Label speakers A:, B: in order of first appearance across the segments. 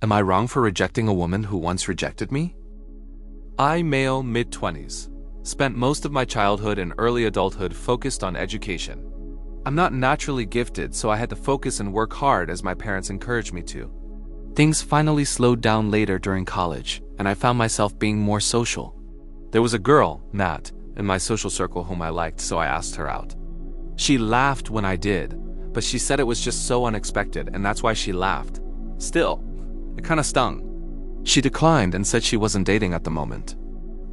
A: Am I wrong for rejecting a woman who once rejected me? I, male, mid-20s. Spent most of my childhood and early adulthood focused on education. I'm not naturally gifted, so I had to focus and work hard as my parents encouraged me to. Things finally slowed down later during college, and I found myself being more social. There was a girl, Nat, in my social circle whom I liked, so I asked her out. She laughed when I did, but she said it was just so unexpected, and that's why she laughed. Still, it kinda stung. She declined and said she wasn't dating at the moment.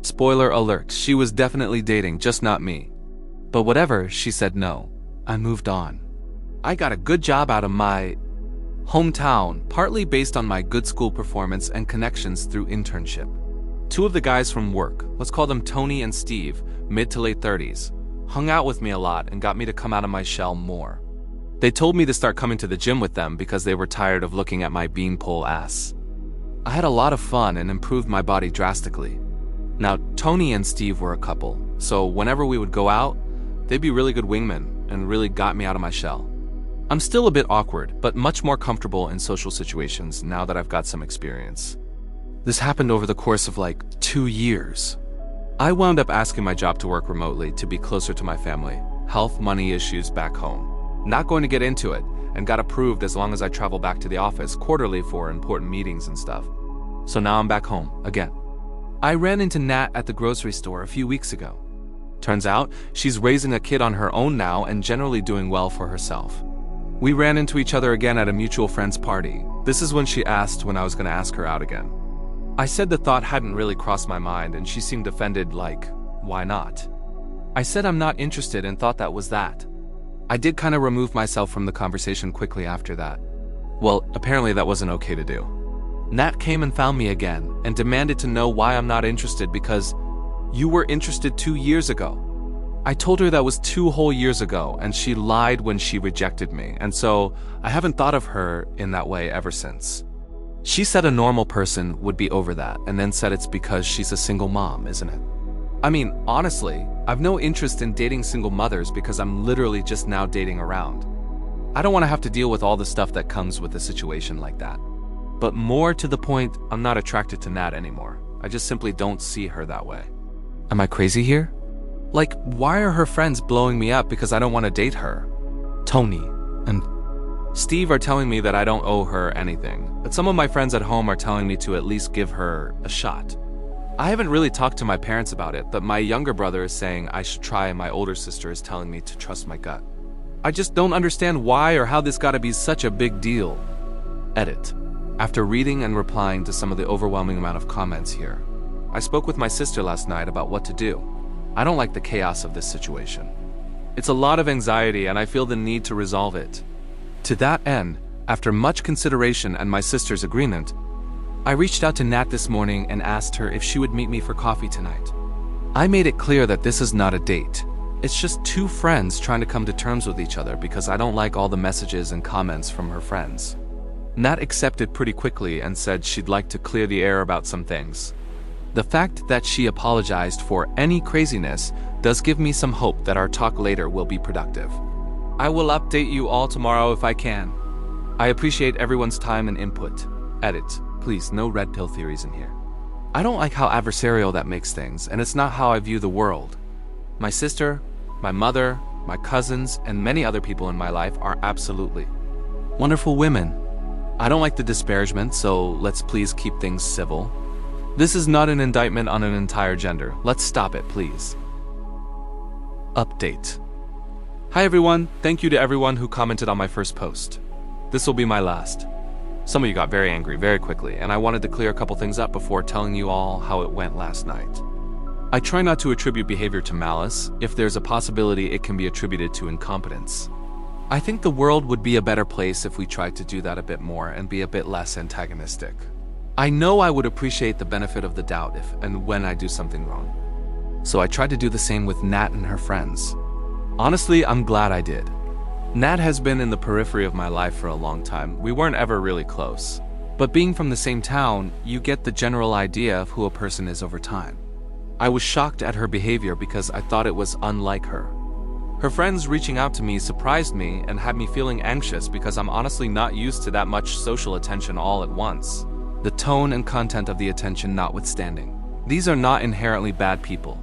A: Spoiler alert, she was definitely dating, just not me. But whatever, she said no. I moved on. I got a good job out of my hometown, partly based on my good school performance and connections through internship. Two of the guys from work, let's call them Tony and Steve, mid to late 30s, hung out with me a lot and got me to come out of my shell more. They told me to start coming to the gym with them because they were tired of looking at my beanpole ass. I had a lot of fun and improved my body drastically. Now, Tony and Steve were a couple, so whenever we would go out, they'd be really good wingmen and really got me out of my shell. I'm still a bit awkward, but much more comfortable in social situations now that I've got some experience. This happened over the course of like 2 years. I wound up asking my job to work remotely to be closer to my family, health, money issues back home. Not going to get into it, and got approved as long as I travel back to the office quarterly for important meetings and stuff. So now I'm back home, again. I ran into Nat at the grocery store a few weeks ago. Turns out, she's raising a kid on her own now and generally doing well for herself. We ran into each other again at a mutual friend's party. This is when she asked when I was going to ask her out again. I said the thought hadn't really crossed my mind and she seemed offended, like, why not? I said I'm not interested and thought that was that. I did kind of remove myself from the conversation quickly after that. Well, apparently that wasn't okay to do. Nat came and found me again and demanded to know why I'm not interested because you were interested 2 years ago. I told her that was 2 whole years ago and she lied when she rejected me, and so I haven't thought of her in that way ever since. She said a normal person would be over that and then said it's because she's a single mom, isn't it? I mean, honestly, I've no interest in dating single mothers because I'm literally just now dating around. I don't want to have to deal with all the stuff that comes with a situation like that. But more to the point, I'm not attracted to Nat anymore. I just simply don't see her that way. Am I crazy here? Like, why are her friends blowing me up because I don't want to date her? Tony and Steve are telling me that I don't owe her anything, but some of my friends at home are telling me to at least give her a shot. I haven't really talked to my parents about it, but my younger brother is saying I should try and my older sister is telling me to trust my gut. I just don't understand why or how this gotta be such a big deal. Edit. After reading and replying to some of the overwhelming amount of comments here, I spoke with my sister last night about what to do. I don't like the chaos of this situation. It's a lot of anxiety and I feel the need to resolve it. To that end, after much consideration and my sister's agreement, I reached out to Nat this morning and asked her if she would meet me for coffee tonight. I made it clear that this is not a date. It's just 2 friends trying to come to terms with each other because I don't like all the messages and comments from her friends. Nat accepted pretty quickly and said she'd like to clear the air about some things. The fact that she apologized for any craziness does give me some hope that our talk later will be productive. I will update you all tomorrow if I can. I appreciate everyone's time and input. Edit. Please, no red pill theories in here. I don't like how adversarial that makes things, and it's not how I view the world. My sister, my mother, my cousins, and many other people in my life are absolutely wonderful women. I don't like the disparagement, so let's please keep things civil. This is not an indictment on an entire gender. Let's stop it, please. Update. Hi everyone, thank you to everyone who commented on my first post. This will be my last. Some of you got very angry very quickly, and I wanted to clear a couple things up before telling you all how it went last night. I try not to attribute behavior to malice. If there's a possibility, it can be attributed to incompetence. I think the world would be a better place if we tried to do that a bit more and be a bit less antagonistic. I know I would appreciate the benefit of the doubt if and when I do something wrong. So I tried to do the same with Nat and her friends. Honestly, I'm glad I did. Nat has been in the periphery of my life for a long time. We weren't ever really close. But being from the same town, you get the general idea of who a person is over time. I was shocked at her behavior because I thought it was unlike her. Her friends reaching out to me surprised me and had me feeling anxious because I'm honestly not used to that much social attention all at once. the tone and content of the attention notwithstanding. These are not inherently bad people.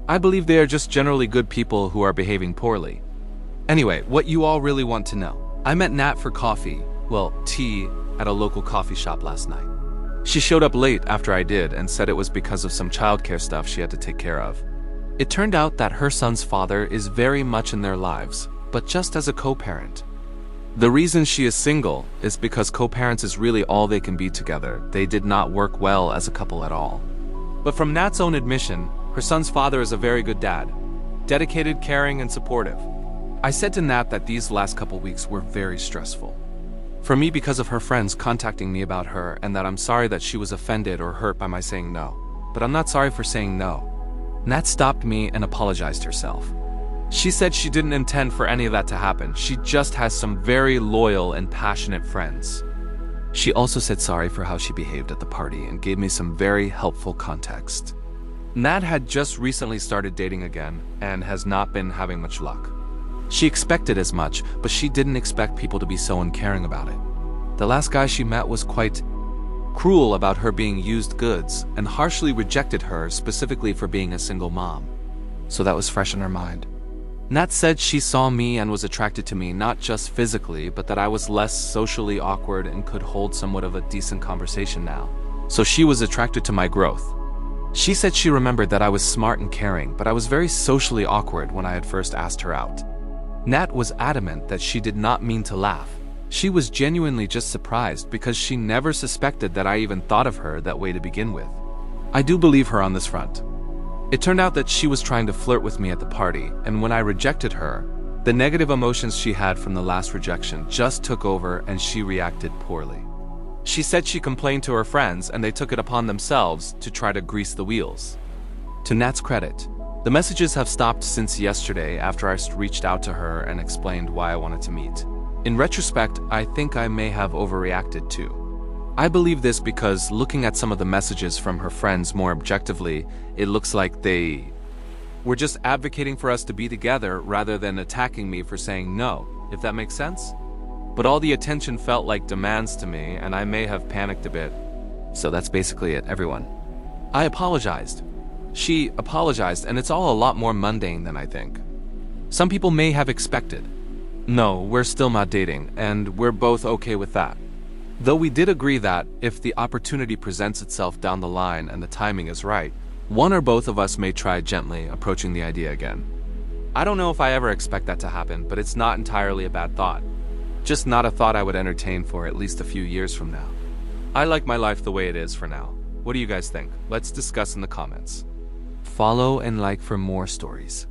A: I believe they are just generally good people who are behaving poorly. Anyway, what you all really want to know. I met Nat for coffee, well, tea, at a local coffee shop last night. She showed up late after I did and said it was because of some childcare stuff she had to take care of. It turned out that her son's father is very much in their lives, but just as a co-parent. The reason she is single is because co-parents is really all they can be together. They did not work well as a couple at all. But from Nat's own admission, her son's father is a very good dad. Dedicated, caring, and supportive. I said to Nat that these last couple weeks were very stressful. For me, because of her friends contacting me about her, and that I'm sorry that she was offended or hurt by my saying no. But I'm not sorry for saying no. Nat stopped me and apologized herself. She said she didn't intend for any of that to happen. She just has some very loyal and passionate friends. She also said sorry for how she behaved at the party and gave me some very helpful context. Nat had just recently started dating again and has not been having much luck. She expected as much, but she didn't expect people to be so uncaring about it. The last guy she met was quite cruel about her being used goods and harshly rejected her specifically for being a single mom. So that was fresh in her mind. Nat said she saw me and was attracted to me not just physically, but that I was less socially awkward and could hold somewhat of a decent conversation now. So she was attracted to my growth. She said she remembered that I was smart and caring, but I was very socially awkward when I had first asked her out. Nat was adamant that she did not mean to laugh. She was genuinely just surprised because she never suspected that I even thought of her that way to begin with. I do believe her on this front. It turned out that she was trying to flirt with me at the party, and when I rejected her, the negative emotions she had from the last rejection just took over and she reacted poorly. She said she complained to her friends and they took it upon themselves to try to grease the wheels. To Nat's credit, the messages have stopped since yesterday after I reached out to her and explained why I wanted to meet. In retrospect, I think I may have overreacted too. I believe this because looking at some of the messages from her friends more objectively, it looks like they were just advocating for us to be together rather than attacking me for saying no, if that makes sense. But all the attention felt like demands to me, and I may have panicked a bit. So that's basically it, everyone. I apologized. She apologized, and it's all a lot more mundane than I think. Some people may have expected. No, we're still not dating, and we're both okay with that. Though we did agree that, if the opportunity presents itself down the line and the timing is right, one or both of us may try gently approaching the idea again. I don't know if I ever expect that to happen, but it's not entirely a bad thought. Just not a thought I would entertain for at least a few years from now. I like my life the way it is for now. What do you guys think? Let's discuss in the comments. Follow and like for more stories.